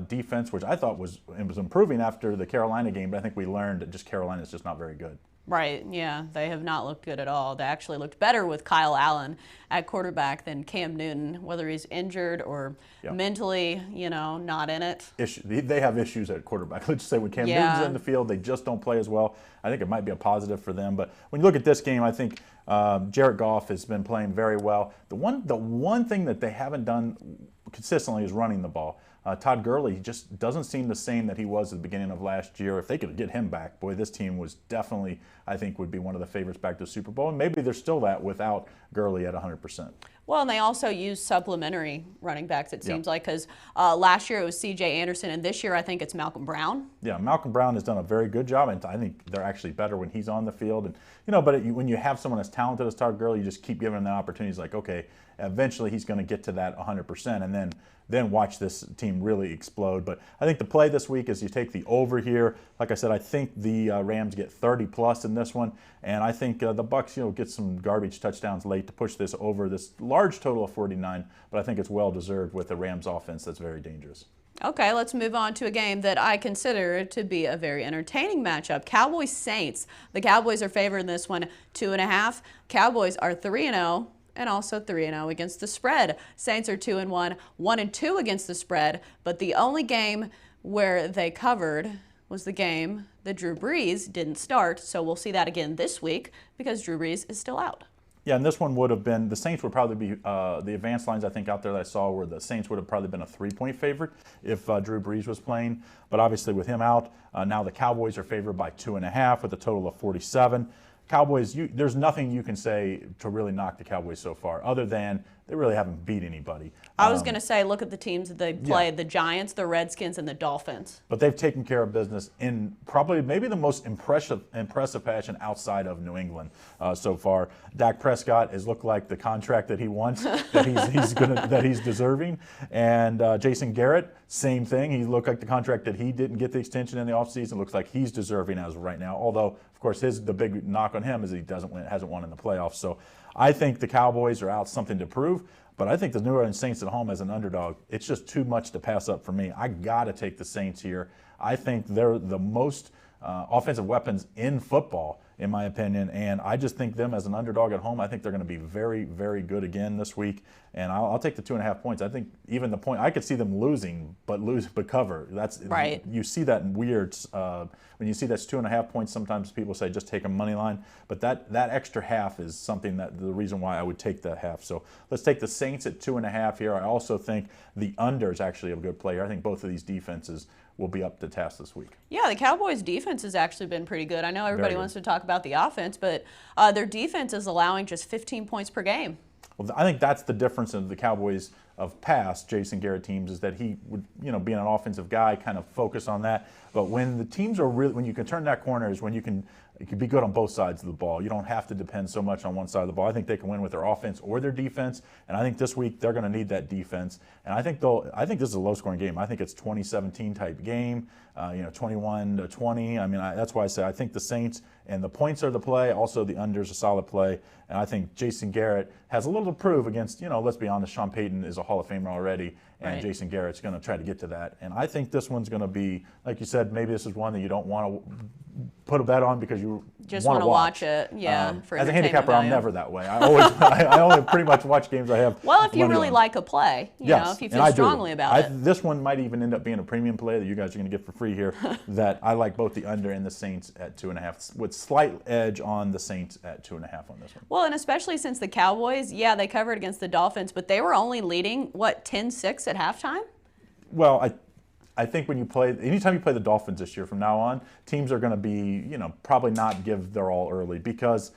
defense, which I thought was improving after the Carolina game, but I think we learned that Carolina is just not very good. Right, yeah, they have not looked good at all. They actually looked better with Kyle Allen at quarterback than Cam Newton, whether he's injured or mentally, not in it. They have issues at quarterback. Let's just say when Cam Newton's in the field, they just don't play as well. I think it might be a positive for them. But when you look at this game, I think Jared Goff has been playing very well. The one thing that they haven't done consistently is running the ball. Todd Gurley just doesn't seem the same that he was at the beginning of last year. If they could get him back, boy, this team was definitely, I think, would be one of the favorites back to the Super Bowl. And maybe they're still that without Gurley at 100%. Well, and they also use supplementary running backs, it seems like, because last year it was C.J. Anderson, and this year I think it's Malcolm Brown. Yeah, Malcolm Brown has done a very good job, and I think they're actually better when he's on the field. And but when you have someone as talented as Todd Gurley, you just keep giving him that opportunity. He's like, okay, eventually he's going to get to that 100%, and then watch this team really explode. But I think the play this week is you take the over here. Like I said, I think the Rams get 30+ in this one, and I think the Bucs, get some garbage touchdowns late to push this over this large total of 49. But I think it's well deserved with the Rams offense that's very dangerous. Okay, let's move on to a game that I consider to be a very entertaining matchup. Cowboys-Saints. The Cowboys are favored in this one, 2.5. Cowboys are 3-0. And also 3-0 against the spread. Saints are 2-1, 1-2 against the spread, but the only game where they covered was the game that Drew Brees didn't start, so we'll see that again this week because Drew Brees is still out. Yeah, and this one would have been, the Saints would probably be, the advanced lines I think out there that I saw where the Saints would have probably been a 3-point favorite if Drew Brees was playing. But obviously with him out, now the Cowboys are favored by 2.5 with a total of 47. Cowboys, there's nothing you can say to really knock the Cowboys so far, other than they really haven't beat anybody. I was going to say, look at the teams that they played, the Giants, the Redskins, and the Dolphins. But they've taken care of business in probably maybe the most impressive fashion outside of New England so far. Dak Prescott has looked like the contract that he wants, that he's deserving. And Jason Garrett, same thing. He looked like the contract that he didn't get the extension in the offseason. Looks like he's deserving as of right now. Although, of course, the big knock on him is he hasn't won in the playoffs. So I think the Cowboys are out something to prove, but I think the New Orleans Saints at home as an underdog, it's just too much to pass up for me. I got to take the Saints here. I think they're the most offensive weapons in football, in my opinion, and I just think them as an underdog at home, I think they're going to be very, very good again this week, and I'll take the 2.5 points. I think even the point, I could see them losing, but cover. That's right. You see that in weird, when you see that's 2.5 points, sometimes people say just take a money line, but that extra half is something that the reason why I would take that half. So let's take the Saints at 2.5 here. I also think the under is actually a good play here. I think both of these defenses will be up to task this week. Yeah, the Cowboys' defense has actually been pretty good. I know everybody wants to talk about the offense, but their defense is allowing just 15 points per game. Well, I think that's the difference in the Cowboys of past Jason Garrett teams is that he would, being an offensive guy, kind of focus on that. But when the teams are really, when you can turn that corner is when you can be good on both sides of the ball. You don't have to depend so much on one side of the ball. I think they can win with their offense or their defense, and I think this week they're going to need that defense. And I think this is a low-scoring game. I think it's 2017 type game, 21-20. I mean, that's why I say I think the Saints and the points are the play. Also, the under's a solid play. And I think Jason Garrett has a little to prove against, let's be honest, Sean Payton is a Hall of Famer already, and Jason Garrett's going to try to get to that. And I think this one's going to be, like you said, maybe this is one that you don't want to put a bet on because you just want to watch it. Yeah. For as a handicapper, I'm never that way. I only pretty much watch games I have. Well, if you really like a play, you know, if you feel strongly about it. This one might even end up being a premium play that you guys are going to get for free here. That I like both the under and the Saints at 2.5, with slight edge on the Saints at 2.5 on this one. Well, and especially since the Cowboys, they covered against the Dolphins, but they were only leading 10-6 at halftime. Well, I think anytime you play the Dolphins this year from now on, teams are going to be, probably not give their all early because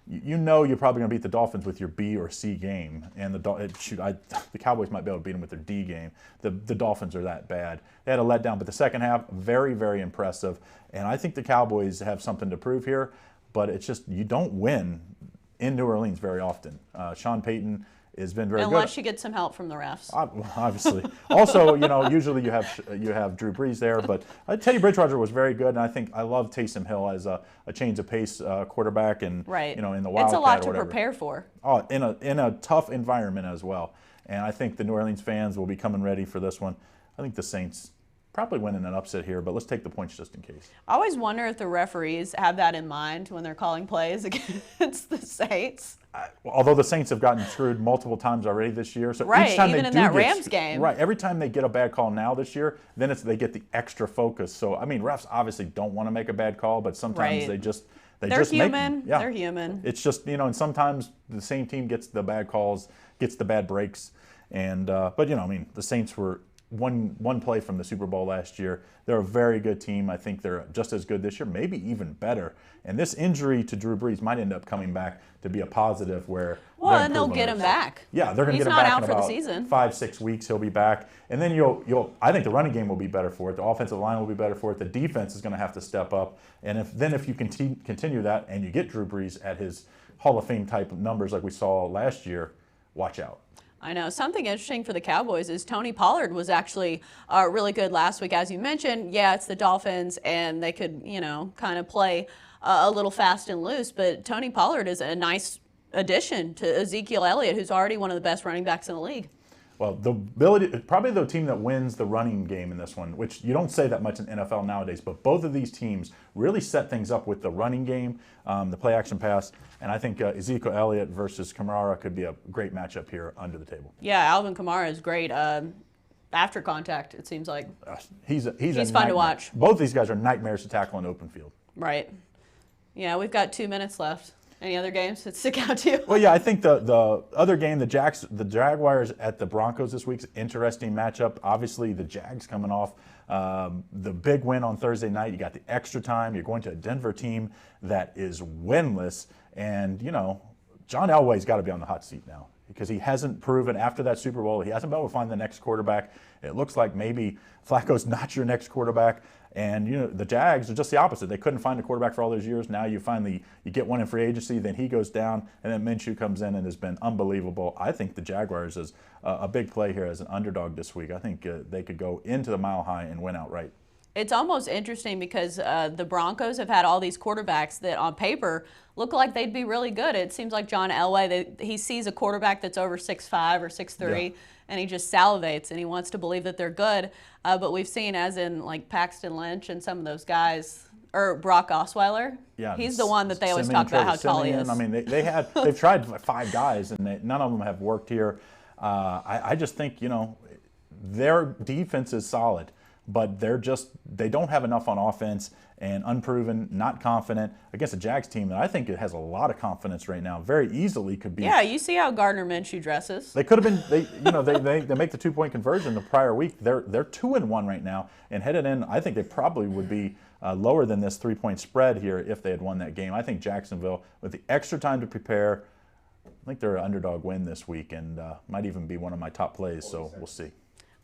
you're probably going to beat the Dolphins with your B or C game, and the Cowboys might be able to beat them with their D game. The Dolphins are that bad. They had a letdown, but the second half, very, very impressive, and I think the Cowboys have something to prove here, but it's just you don't win in New Orleans very often. Sean Payton has been very good. Unless you get some help from the refs. Obviously. Also, usually you have Drew Brees there, but Teddy Bridgewater was very good, and I love Taysom Hill as a change of pace quarterback, and in the Wildcat. It's a lot to prepare for. Oh, in a tough environment as well, and I think the New Orleans fans will be coming ready for this one. I think the Saints probably winning an upset here, but let's take the points just in case. I always wonder if the referees have that in mind when they're calling plays against the Saints. Although the Saints have gotten screwed multiple times already this year, so Right, each time even they in do that get Rams game. right, every time they get a bad call now this year, then they get the extra focus. So I mean, refs obviously don't want to make a bad call, but sometimes Right. they're human. Make them. Yeah. They're human. It's just, and sometimes the same team gets the bad calls, gets the bad breaks, and but I mean, the Saints were one play from the Super Bowl last year. They're a very good team. I think they're just as good this year, maybe even better. And this injury to Drew Brees might end up coming back to be a positive where. Well, and they'll get him back. Yeah, they're going to He's get him not back out in for the about season. 5-6 weeks. He'll be back, and then I think the running game will be better for it. The offensive line will be better for it. The defense is going to have to step up, and if you continue that and you get Drew Brees at his Hall of Fame type of numbers like we saw last year, watch out. I know. Something interesting for the Cowboys is Tony Pollard was actually really good last week. As you mentioned, yeah, it's the Dolphins, and they could, kind of play a little fast and loose. But Tony Pollard is a nice addition to Ezekiel Elliott, who's already one of the best running backs in the league. Well, probably the team that wins the running game in this one, which you don't say that much in NFL nowadays, but both of these teams really set things up with the running game, the play action pass, and I think Ezekiel Elliott versus Kamara could be a great matchup here under the table. Yeah, Alvin Kamara is great. After contact, it seems like. He's fun to watch. Both these guys are nightmares to tackle in open field. Right. Yeah, we've got 2 minutes left. Any other games that stick out to you? Well, yeah, I think the other game, the Jaguars at the Broncos this week's interesting matchup. Obviously, the Jags coming off the big win on Thursday night. You got the extra time. You're going to a Denver team that is winless, and John Elway's got to be on the hot seat now because he hasn't proven after that Super Bowl. He hasn't been able to find the next quarterback. It looks like maybe Flacco's not your next quarterback. And the Jags are just the opposite. They couldn't find a quarterback for all those years. Now you get one in free agency, then he goes down, and then Minshew comes in and has been unbelievable. I think the Jaguars is a big play here as an underdog this week. I think they could go into the Mile High and win outright. It's almost interesting because the Broncos have had all these quarterbacks that on paper look like they'd be really good. It seems like John Elway, he sees a quarterback that's over 6'5" or 6'3", and he just salivates and he wants to believe that they're good. But we've seen, as in like Paxton Lynch and some of those guys, or Brock Osweiler, he's the one that they always talk about how tall he is. I mean, they've tried 5 guys and none of them have worked here. I just think their defense is solid, but they don't have enough on offense, and unproven, not confident against a Jags team that I think it has a lot of confidence right now. Very easily could be. Yeah, you see how Gardner Minshew dresses. They could have been. They make the 2-point conversion the prior week. They're 2-1 right now, and headed in, I think they probably would be lower than this 3-point spread here if they had won that game. I think Jacksonville, with the extra time to prepare, I think they're an underdog win this week, and might even be one of my top plays. So we'll see.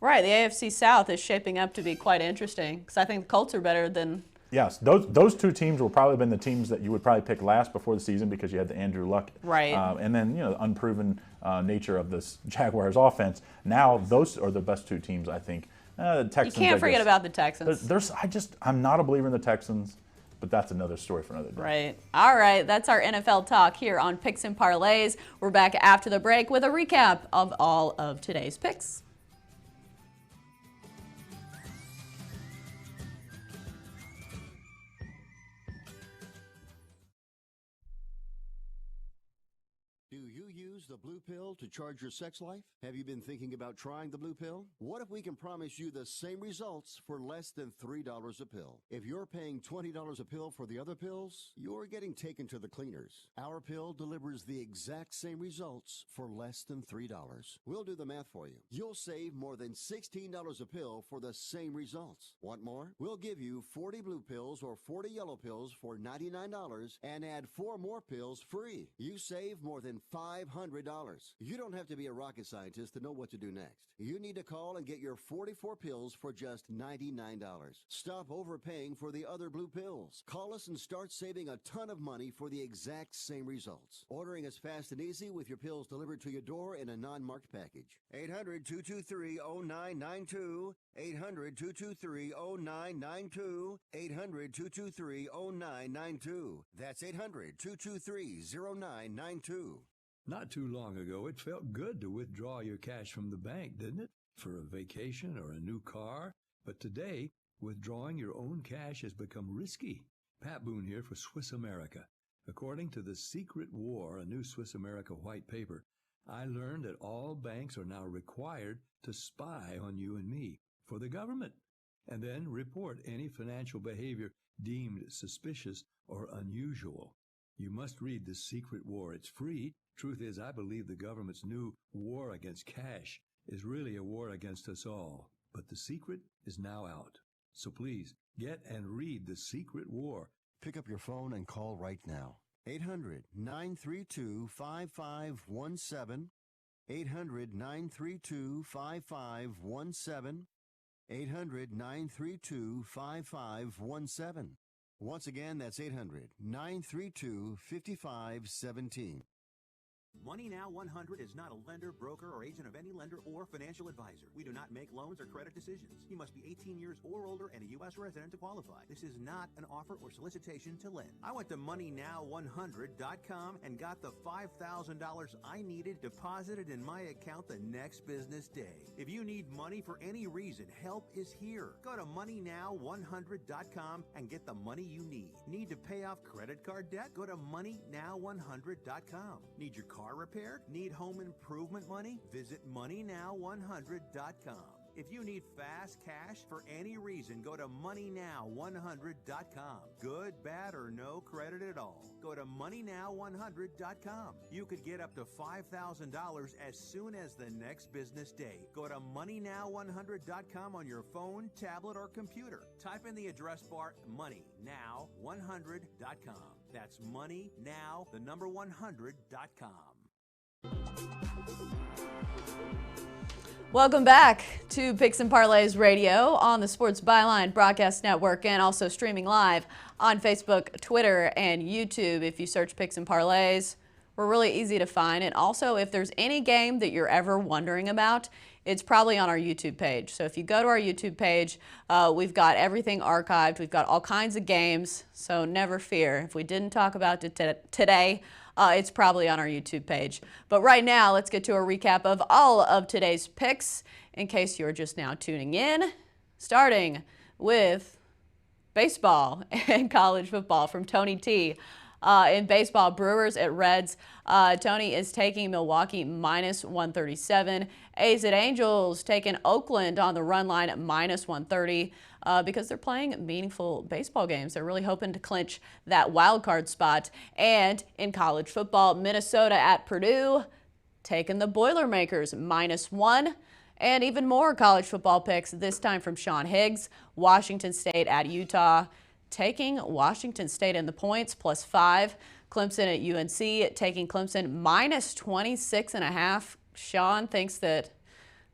Right, the AFC South is shaping up to be quite interesting because I think the Colts are better than. Yes, those 2 teams will probably have been the teams that you would probably pick last before the season because you had the Andrew Luck. Right. And then, the unproven nature of this Jaguars offense. Now, those are the best 2 teams, I think. The Texans, you can't forget about the Texans. I'm not a believer in the Texans, but that's another story for another day. Right. All right, that's our NFL talk here on Picks and Parlays. We're back after the break with a recap of all of today's picks. The blue pill to charge your sex life? Have you been thinking about trying the blue pill? What if we can promise you the same results for less than $3 a pill? If you're paying $20 a pill for the other pills, you're getting taken to the cleaners. Our pill delivers the exact same results for less than $3. We'll do the math for you. You'll save more than $16 a pill for the same results. Want more? We'll give you 40 blue pills or 40 yellow pills for $99 and add 4 more pills free. You save more than $500. You don't have to be a rocket scientist to know what to do next. You need to call and get your 44 pills for just $99. Stop overpaying for the other blue pills. Call us and start saving a ton of money for the exact same results. Ordering is fast and easy with your pills delivered to your door in a non-marked package. 800-223-0992. 800-223-0992. 800-223-0992. That's 800-223-0992. Not too long ago, it felt good to withdraw your cash from the bank, didn't it? For a vacation or a new car. But today, withdrawing your own cash has become risky. Pat Boone here for Swiss America. According to The Secret War, a new Swiss America white paper, I learned that all banks are now required to spy on you and me for the government, and then report any financial behavior deemed suspicious or unusual. You must read The Secret War. It's free. Truth is, I believe the government's new war against cash is really a war against us all. But the secret is now out. So please, get and read The Secret War. Pick up your phone and call right now. 800-932-5517. 800-932-5517. 800-932-5517. Once again, that's 800-932-5517. Money Now 100 is not a lender, broker, or agent of any lender or financial advisor. We do not make loans or credit decisions. You must be 18 years or older and a U.S. resident to qualify. This is not an offer or solicitation to lend. I went to MoneyNow100.com and got the $5,000 I needed deposited in my account the next business day. If you need money for any reason, help is here. Go to MoneyNow100.com and get the money you need. Need to pay off credit card debt? Go to MoneyNow100.com. Need your car repaired? Need home improvement money? Visit MoneyNow100.com. If you need fast cash for any reason, go to MoneyNow100.com. Good, bad, or no credit at all. Go to MoneyNow100.com. You could get up to $5,000 as soon as the next business day. Go to MoneyNow100.com on your phone, tablet, or computer. Type in the address bar MoneyNow100.com. That's MoneyNow100.com. Welcome back to Picks and Parlays Radio on the Sports Byline Broadcast Network and also streaming live on Facebook, Twitter, and YouTube. If you search Picks and Parlays, we're really easy to find. And also, if there's any game that you're ever wondering about, it's probably on our YouTube page. So if you go to our YouTube page, we've got everything archived. We've got all kinds of games, so never fear. If we didn't talk about it today, it's probably on our YouTube page. But right now, let's get to a recap of all of today's picks in case you're just now tuning in, starting with baseball and college football from Tony T. In baseball, Brewers at Reds. Tony is taking Milwaukee minus 137. A's at Angels taking Oakland on the run line at minus 130 because they're playing meaningful baseball games. They're really hoping to clinch that wild card spot. And in college football, Minnesota at Purdue taking the Boilermakers minus 1. And even more college football picks, this time from Sean Higgs. Washington State at Utah, taking Washington State in the points, plus 5. Clemson at UNC, taking Clemson minus 26.5. Sean thinks that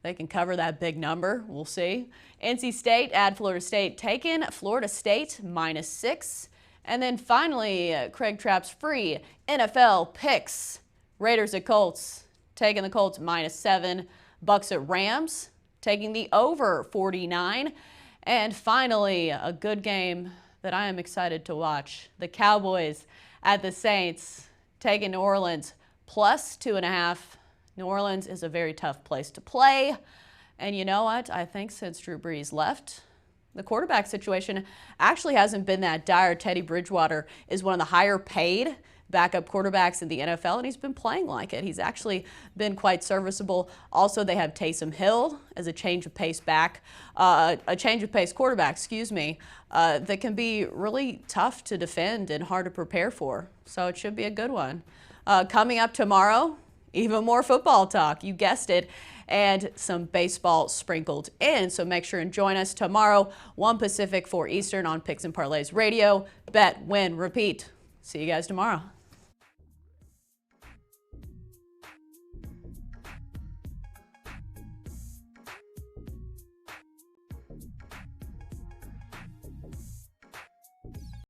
they can cover that big number. We'll see. NC State at Florida State, taking Florida State minus 6. And then finally, Craig Trapp's free NFL picks. Raiders at Colts, taking the Colts minus 7. Bucks at Rams, taking the over 49. And finally, a good game that I am excited to watch. The Cowboys at the Saints, taking New Orleans plus 2.5. New Orleans is a very tough place to play. And you know what? I think since Drew Brees left, the quarterback situation actually hasn't been that dire. Teddy Bridgewater is one of the higher paid backup quarterbacks in the NFL, and he's been playing like it. He's actually been quite serviceable. Also, they have Taysom Hill as a change of pace quarterback, that can be really tough to defend and hard to prepare for. So it should be a good one. Coming up tomorrow, even more football talk. You guessed it. And some baseball sprinkled in. So make sure and join us tomorrow, 1 Pacific, 4 Eastern on Picks and Parlays Radio. Bet, win, repeat. See you guys tomorrow.